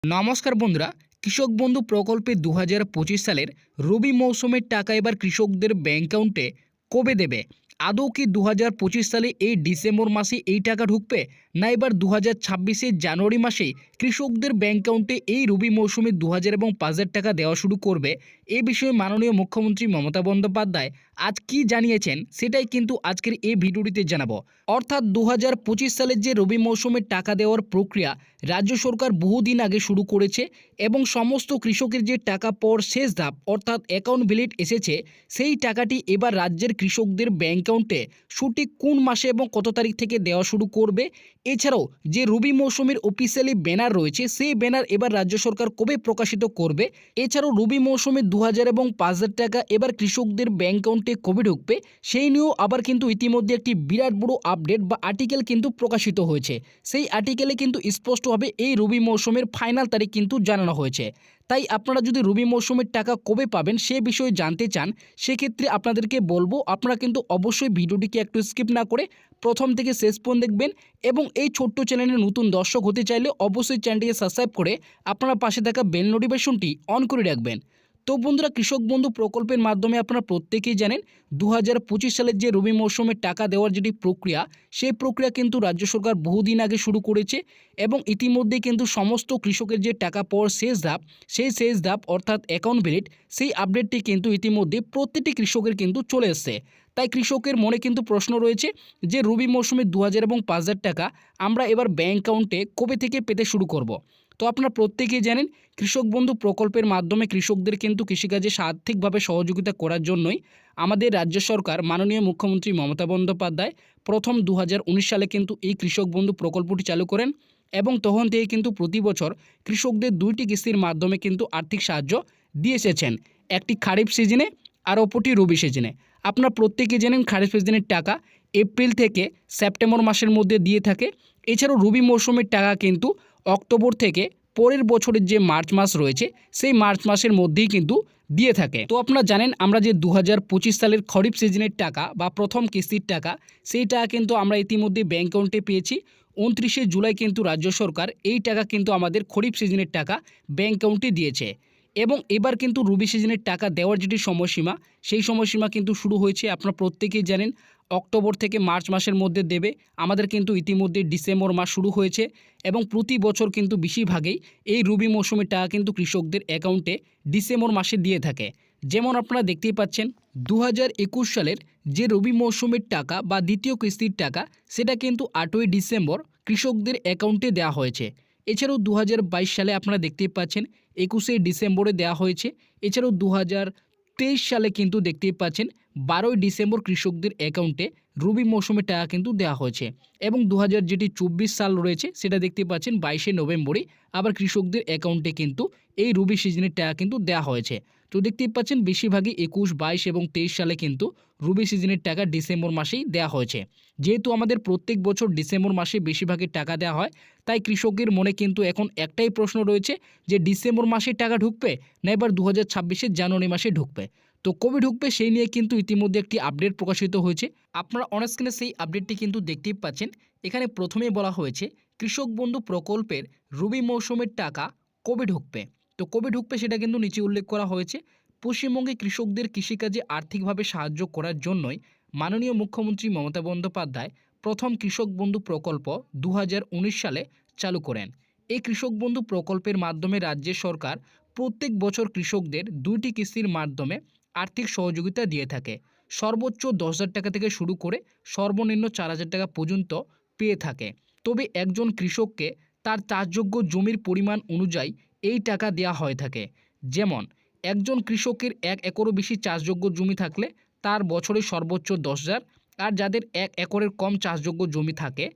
নমস্কার বন্ধুরা, কৃষক বন্ধু প্রকল্পে 2025 সালের রবি মৌসুমের টাকা এবার কৃষকদের ব্যাংক অ্যাকাউন্টে কবে দেবে? আদৌ কি 2025 সালে এই ডিসেম্বর মাসে এই টাকা ঢুকবে, না এবার 2026 জানুয়ারি মাসেই কৃষকদের ব্যাংক অ্যাকাউন্টে এই রবি মৌসুমে 2000 এবং 5000 টাকা দেওয়া শুরু করবে? এ বিষয়ে মাননীয় মুখ্যমন্ত্রী মমতা বন্দ্যোপাধ্যায় আজ কি জানিয়েছেন সেটাই কিন্তু আজকের এই ভিডিওটিতে জানাবো। অর্থাৎ 2025 সালের যে রবি মৌসুমের টাকা দেওয়ার প্রক্রিয়া রাজ্য সরকার বহুদিন আগে শুরু করেছে এবং সমস্ত কৃষকের যে টাকা পাওয়ার শেষ ধাপ অর্থাৎ অ্যাকাউন্ট ভ্যালিড এসেছে, সেই টাকাটি এবার রাজ্যের কৃষকদের ব্যাংক অ্যাকাউন্টে সঠিক কোন মাসে এবং কত তারিখ থেকে দেওয়া শুরু করবে, এছাড়াও যে রবি মৌসুমের অফিসিয়ালি ব্যানার রয়েছে সেই ব্যানার এবার রাজ্য সরকার কবে প্রকাশিত করবে, এছাড়াও রবি মৌসুমে 2000 এবং 5000 টাকা এবার কৃষকদের ব্যাংক অ্যাকাউন্টে কবে ঢুকবে সেই নিয়েও আবার কিন্তু ইতিমধ্যে একটি বিরাট বড় আপডেট বা আর্টিকেল কিন্তু প্রকাশিত হয়েছে। সেই আর্টিকেলে কিন্তু স্পষ্টভাবে এই রবি মৌসুমের ফাইনাল তারিখ কিন্তু জানানো হয়েছে। তাই আপনারা যদি রবি মৌসুমের টাকা কবে পাবেন সে বিষয়ে জানতে চান, সেক্ষেত্রে আপনাদেরকে বলবো আপনারা কিন্তু অবশ্যই ভিডিওটিকে একটু স্কিপ না করে প্রথম থেকে শেষ পর্যন্ত দেখবেন এবং এই ছোট্ট চ্যানেলে নতুন দর্শক হতে চাইলে অবশ্যই চ্যানেলটিকে সাবস্ক্রাইব করে আপনারা পাশে থাকা বেল নোটিফিকেশনটি অন করে রাখবেন। তো বন্ধুরা, কৃষক বন্ধু প্রকল্পের মাধ্যমে আপনারা প্রত্যেকেই জানেন 2025 সালের যে রবি মৌসুমে টাকা দেওয়ার যেটি প্রক্রিয়া, সেই প্রক্রিয়া কিন্তু রাজ্য সরকার বহুদিন আগে শুরু করেছে এবং ইতিমধ্যে কিন্তু সমস্ত কৃষকের যে টাকা পাওয়ার শেষ ধাপ, সেই শেষ ধাপ অর্থাৎ অ্যাকাউন্ট ভ্যালিড, সেই আপডেটটি কিন্তু ইতিমধ্যে প্রত্যেকটি কৃষকের কিন্তু চলে এসছে। তাই কৃষকের মনে কিন্তু প্রশ্ন রয়েছে যে রবি মৌসুমে 2000 এবং 5000 টাকা আমরা এবার ব্যাংক অ্যাকাউন্টে কবে থেকে পেতে শুরু করব। তো আপনারা প্রত্যেকেই জানেন কৃষক বন্ধু প্রকল্পের মাধ্যমে কৃষকদের কিন্তু কৃষিকাজে আর্থিকভাবে সহযোগিতা করার জন্যই আমাদের রাজ্য সরকার মাননীয় মুখ্যমন্ত্রী মমতা বন্দ্যোপাধ্যায় প্রথম 2019 সালে কিন্তু এই কৃষক বন্ধু প্রকল্পটি চালু করেন এবং তখন থেকে কিন্তু প্রতি বছর কৃষকদের দুইটি কিস্তির মাধ্যমে কিন্তু আর্থিক সাহায্য দিয়ে এসেছেন, একটি খারিফ সিজনে আর অপরটি রবি সিজনে। আপনারা প্রত্যেকেই জানেন খারিফ সিজনের টাকা এপ্রিল থেকে সেপ্টেম্বর মাসের মধ্যে দিয়ে থাকে, এছাড়াও রবি মৌসুমের টাকা কিন্তু অক্টোবর থেকে পরের বছরের যে মার্চ মাস রয়েছে সেই মার্চ মাসের মধ্যেই কিন্তু দিয়ে থাকে। তো আপনারা জানেন আমরা যে 2025 সালের খরিফ সিজনের টাকা বা প্রথম কিস্তির টাকা, সেই টাকা কিন্তু আমরা ইতিমধ্যে ব্যাংক অ্যাকাউন্টে পেয়েছি। 29শে জুলাই কিন্তু রাজ্য সরকার এই টাকা কিন্তু আমাদের খরিফ সিজনের টাকা ব্যাংক অ্যাকাউন্টে দিয়েছে এবং এবার কিন্তু রবি সিজনের টাকা দেওয়ার যেটি সময়সীমা, সেই সময়সীমা কিন্তু শুরু হয়েছে। আপনারা প্রত্যেকেই জানেন অক্টোবর থেকে মার্চ মাসের মধ্যে দেবে। আমাদের কিন্তু ইতিমধ্যে ডিসেম্বর মাস শুরু হয়েছে এবং প্রতি বছর কিন্তু বেশিরভাগেই এই রবি মৌসুমের টাকা কিন্তু কৃষকদের অ্যাকাউন্টে ডিসেম্বর মাসে দিয়ে থাকে। যেমন আপনারা দেখতেই পাচ্ছেন 2021 সালের যে রবি মৌসুমের টাকা বা দ্বিতীয় কিস্তির টাকা, সেটা কিন্তু 8ই ডিসেম্বর কৃষকদের অ্যাকাউন্টে দেওয়া হয়েছে। এছাড়াও 2022 সালে আপনারা দেখতেই পাচ্ছেন 21শে ডিসেম্বরে দেওয়া হয়েছে। এছাড়াও 2023 সালে কিন্তু দেখতেই পাচ্ছেন 12ই ডিসেম্বর কৃষকদের অ্যাকাউন্টে রবি মৌসুমের টাকা কিন্তু দেওয়া হয়েছে এবং 2024 সাল রয়েছে সেটা দেখতে পাচ্ছেন 22শে নভেম্বরে আবার কৃষকদের অ্যাকাউন্টে কিন্তু এই রবি সিজনের টাকা কিন্তু দেওয়া হয়েছে। তো দেখতেই পাচ্ছেন বেশিরভাগই 21, 22 এবং 23 সালে কিন্তু রবি সিজনের টাকা ডিসেম্বর মাসেই দেওয়া হয়েছে। যেহেতু আমাদের প্রত্যেক বছর ডিসেম্বর মাসে বেশিরভাগই টাকা দেওয়া হয়, তাই কৃষকের মনে কিন্তু এখন একটাই প্রশ্ন রয়েছে যে ডিসেম্বর মাসে টাকা ঢুকবে না এবার 2026 জানুয়ারি মাসে ঢুকবে। তো কবে ঢুকবে সেই নিয়ে কিন্তু ইতিমধ্যে একটি আপডেট প্রকাশিত হয়েছে। আপনারা অনস্ক্রিনে সেই আপডেটটি কিন্তু দেখতেই পাচ্ছেন। এখানে প্রথমেই বলা হয়েছে কৃষক বন্ধু প্রকল্পের রবি মৌসুমের টাকা কবে ঢুকবে। তো কবে ঢুকবে সেটা কিন্তু নিচে উল্লেখ করা হয়েছে। পশ্চিমবঙ্গে কৃষকদের কৃষিকাজে আর্থিকভাবে সাহায্য করার জন্যই মাননীয় মুখ্যমন্ত্রী মমতা বন্দ্যোপাধ্যায় প্রথম কৃষক বন্ধু প্রকল্প 2019 সালে চালু করেন। এই কৃষক বন্ধু প্রকল্পের মাধ্যমে রাজ্যের সরকার প্রত্যেক বছর কৃষকদের দুইটি কিস্তির মাধ্যমে আর্থিক সহযোগিতা দিয়ে থাকে। সর্বোচ্চ 10,000 টাকা থেকে শুরু করে সর্বনিম্ন 4,000 টাকা পর্যন্ত পেয়ে থাকে। তবে একজন কৃষককে তার চাষযোগ্য জমির পরিমাণ অনুযায়ী এই টাকা দেওয়া হয়ে থাকে। যেমন একজন কৃষকের 1 একরও বেশি চাষযোগ্য জমি থাকলে তার বছরে সর্বোচ্চ 10,000, আর যাদের 1 একরের কম চাষযোগ্য জমি থাকে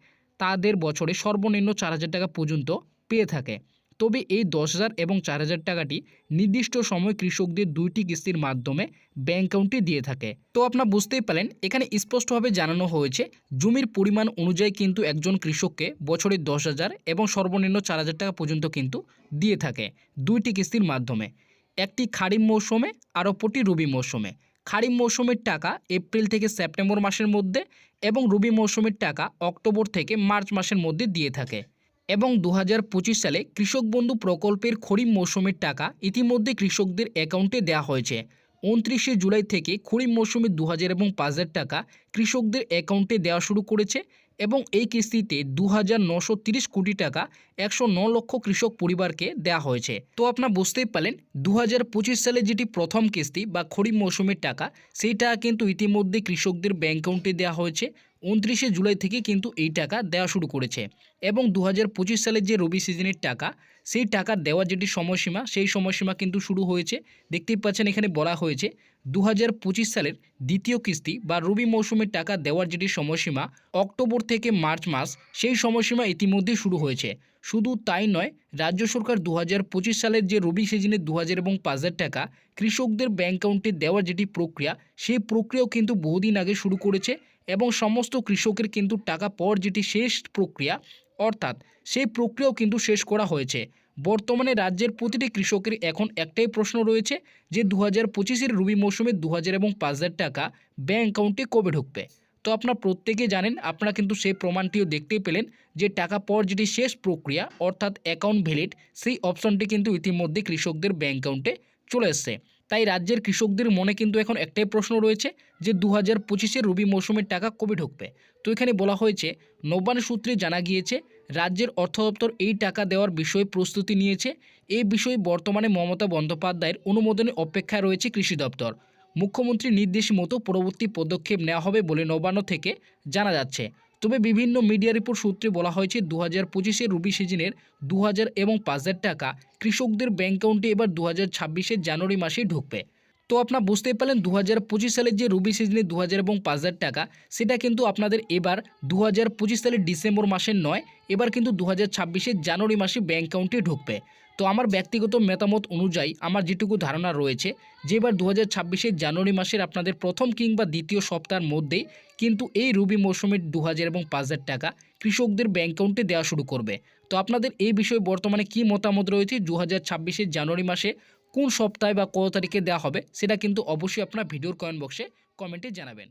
তাদের বছরে সর্বনিম্ন 4,000 টাকা পর্যন্ত পেয়ে থাকে। তবে এই 10,000 এবং 4,000 টাকাটি নির্দিষ্ট সময় কৃষকদের দুইটি কিস্তির মাধ্যমে ব্যাংক অ্যাকাউন্টে দিয়ে থাকে। তো আপনারা বুঝতেই পারলেন এখানে স্পষ্টভাবে জানানো হয়েছে জমির পরিমাণ অনুযায়ী কিন্তু একজন কৃষককে বছরে 10,000 এবং সর্বনিম্ন 4,000 টাকা পর্যন্ত কিন্তু দিয়ে থাকে দুইটি কিস্তির মাধ্যমে, একটি খারিফ মৌসুমে আর অপরটি রবি মৌসুমে। খারিফ মৌসুমের টাকা এপ্রিল থেকে সেপ্টেম্বর মাসের মধ্যে এবং রবি মৌসুমের টাকা অক্টোবর থেকে মার্চ মাসের মধ্যে দিয়ে থাকে। এবং 2025 সালে কৃষক বন্ধু প্রকল্পের খরিফ মৌসুমের টাকা ইতিমধ্যে কৃষকদের অ্যাকাউন্টে দেওয়া হয়েছে। 29শে জুলাই থেকে খরিফ মৌসুমে 2000 এবং 5000 টাকা কৃষকদের অ্যাকাউন্টে দেওয়া শুরু করেছে এবং এই কিস্তিতে 2930 কোটি টাকা 109 লক্ষ কৃষক পরিবারকে দেওয়া হয়েছে। তো আপনারা বুঝতেই পারলেন 2025 সালে যেটি প্রথম কিস্তি বা খরিফ মৌসুমের টাকা সেই টাকা কিন্তু ইতিমধ্যে কৃষকদের ব্যাংক অ্যাকাউন্টে দেওয়া হয়েছে। 29শে জুলাই থেকে কিন্তু এই টাকা দেওয়া শুরু করেছে এবং 2025 সালের যে রবি সিজনের টাকা সেই টাকা দেওয়ার যেটি সময়সীমা সেই সময়সীমা কিন্তু শুরু হয়েছে। দেখতেই পাচ্ছেন এখানে বলা হয়েছে 2025 সালের দ্বিতীয় কিস্তি বা রবি মৌসুমের টাকা দেওয়ার যেটি সময়সীমা অক্টোবর থেকে মার্চ মাস সেই সময়সীমা ইতিমধ্যেই শুরু হয়েছে। শুধু তাই নয়, রাজ্য সরকার 2025 সালের যে রবি সিজনে 2000 এবং 5000 টাকা কৃষকদের ব্যাংক অ্যাকাউন্টে দেওয়ার যেটি প্রক্রিয়া সেই প্রক্রিয়াও কিন্তু বহুদিন আগে শুরু করেছে এবং সমস্ত কৃষকের কিন্তু টাকা পাওয়ার যেটি শেষ প্রক্রিয়া অর্থাৎ সেই প্রক্রিয়াও কিন্তু শেষ করা হয়েছে। বর্তমানে রাজ্যের প্রতিটি কৃষকের এখন একটাই প্রশ্ন রয়েছে যে 2025-এর রবি মৌসুমে 2000 এবং 5000 টাকা ব্যাংক অ্যাকাউন্টে কবে ঢুকবে। তো আপনারা প্রত্যেকে জানেন, আপনারা কিন্তু সেই প্রমাণটিও দেখতেই পেলেন যে টাকা পাওয়ার যেটি শেষ প্রক্রিয়া অর্থাৎ অ্যাকাউন্ট ভ্যালিড সেই অপশনটি কিন্তু ইতিমধ্যে কৃষকদের ব্যাংক অ্যাকাউন্টে চলে এসছে। তাই রাজ্যের কৃষকদের মনে কিন্তু এখন একটাই প্রশ্ন রয়েছে যে 2025-এর রবি মৌসুমের টাকা কবে ঢুকবে। তো এখানে বলা হয়েছে নবান্ন সূত্রে জানা গিয়েছে রাজ্যের অর্থ দপ্তর এই টাকা দেওয়ার বিষয়ে প্রস্তুতি নিয়েছে। এই বিষয়ে বর্তমানে মমতা বন্দ্যোপাধ্যায়ের অনুমোদনের অপেক্ষায় রয়েছে কৃষি দপ্তর। মুখ্যমন্ত্রীর নির্দেশ মতো পরবর্তী পদক্ষেপ নেওয়া হবে বলে নবান্ন থেকে জানা যাচ্ছে। তবে বিভিন্ন মিডিয়া রিপোর্ট সূত্রে বলা হয়েছে 2025-এর রবি সিজনের 2000 এবং 5000 টাকা কৃষকদের ব্যাংক অ্যাকাউন্টে এবার 2026-এর জানুয়ারি মাসেই ঢুকবে। তো আপনারা বুঝতেই পারলেন 2025 সালের যে রবি সিজনে 2000 এবং 5000 টাকা সেটা কিন্তু আপনাদের এবার 2025 সালের ডিসেম্বর মাসের নয়, এবার কিন্তু 2026-এর জানুয়ারি মাসে ব্যাংক অ্যাকাউন্টে ঢুকবে। তো আমার ব্যক্তিগত মতামত অনুযায়ী আমার যেটুকু ধারণা রয়েছে যে এবার 2026-এর জানুয়ারি মাসের আপনাদের প্রথম কিংবা দ্বিতীয় সপ্তাহের মধ্যেই কিন্তু এই রবি মৌসুমের 2000 এবং 5000 টাকা কৃষকদের ব্যাংক অ্যাকাউন্টে দেওয়া শুরু করবে। তো আপনাদের এই বিষয়ে বর্তমানে কি মতামত রয়েছে 2026-এর জানুয়ারি মাসে কোন সপ্তাহে বা কত তারিখে দেওয়া হবে সেটা কিন্তু অবশ্যই আপনার ভিডিওর কমেন্ট বক্সে কমেন্টে জানাবেন।